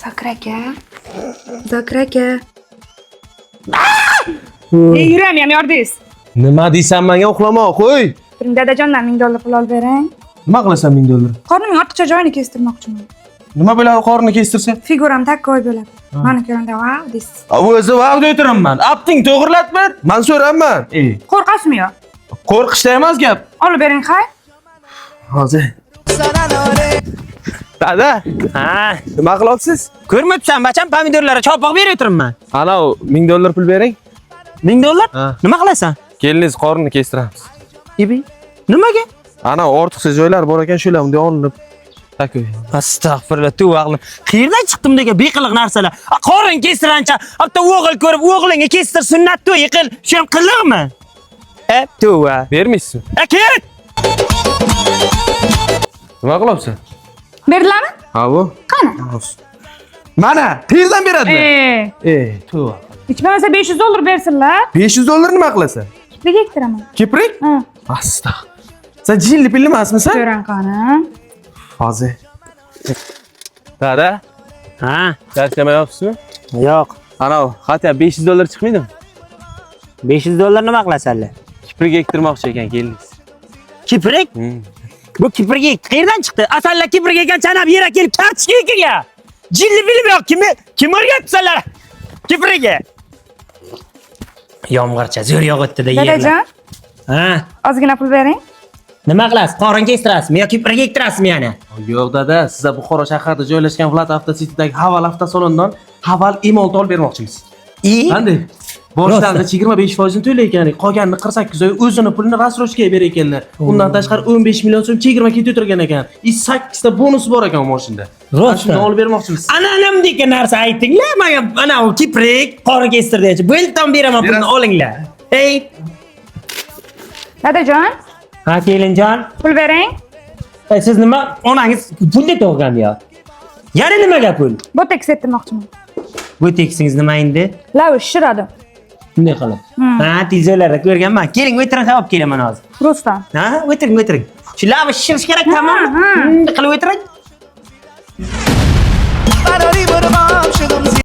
Zokir aka. Zokir aka. Yuraman, yordingiz. Nima deysan menga uxlama, qo'y. Turing, dadajondan $1000 pul olib bering. Nima qilasan $1000? Qornimning ortiqcha joyini kestirmoqchiman. Nima bo'ladi qorinni kestirsa? Figuram takkoy bo'ladi. Mani ko'rganda wow deysiz. O'zi wow deytiraman. Apting to'g'rilatma. Men so'raman. Qo'rqasizmi yo? Qo'rqishda emas gap. Olib bering, hay. Hozir. Dada, nima qilyapsiz? Ko'rmabsan, bacham pomidorlarga chopoq berib turibman. Ana $1000 pul bering. $1000? Nima qilasan? Keliniz qorinni kestiramiz. Ibi. Nimaga? Ana ortiqcha joylar bor ekan, shular bunday olinib takoy. Astag'firullah, tu aqlim. Qayerdan chiqdim degan beqiliq narsalar. Qorin kestirancha, hatto o'g'il ko'rib, o'g'lingga kestir sunnat-tu, yiqil. Shu ham qiliqmi? Tu va. Bermaysiz. Ket! Nima qilyapsan? Berdilarmi? Ha bu. Qani? Mana, qayerdan beradi? Tu. Hech bo'lmasa $500 bersinlar. $500 nima qilasan? Kipriga ektiraman. Kiprik? Ha. Asta. Sen jinli pilli emasmisan? Ko'ring qani. Hozir. Dada, Ha, charchamayapsizmi? yo'q. Ana, xatya $500 chiqmaydimi? $500 nima qilasanlar? Kiprik ektirmoqchi ekan keliniz. Kiprik? Bu kiprik qayerdan chiqdi? Asallar kiprik ekan chanab yera kelib kartishga. Jinli bilim yo'q, kim o'rgatsalar? Kipriga. Yomg'ircha zo'r yog'otdi-da yerlar. Dadajon, Ha, ozgina pul bering. nima qilasiz? Qorin kestirasizmi yoki kiprik ektirasizmi yana? Yo'q dada, sizlar Buxoro shahrida joylashgan Vlad Avtocity'dagi Haval avtosalondan Haval imolt olib bermoqchimiz. Qanday? Boshlang'ich 25% to'laykan, qolganini 48 oy o'zini pulini rasroshga berar ekanlar. Undan tashqari 15 million so'm chegirma ketib turgan ekan. 8 ta bonus bor ekan mashinada. Shuni olib bermoqchimiz. Anam degan narsa aytinglar, menga ana u kiprik, qorin kestirdi. Bo'ltam beraman pulni olinglar. Ey, Dadajon, ha kelinjon. pul bering. Siz nima? Onangiz pulni to'g'gan yo. Yana nimaga pul? Botoks ettirmoqchiman. Bu teksingiz nima endi? Lavish shiradi. Bunday qilib. Ha, televizorlarda ko'rganman. Keling, o'tiring, olib kelaman hozir. Rustam. Ha, o'tiring. Shu lavish shirish kerak, tamommi? Qilib o'tiring.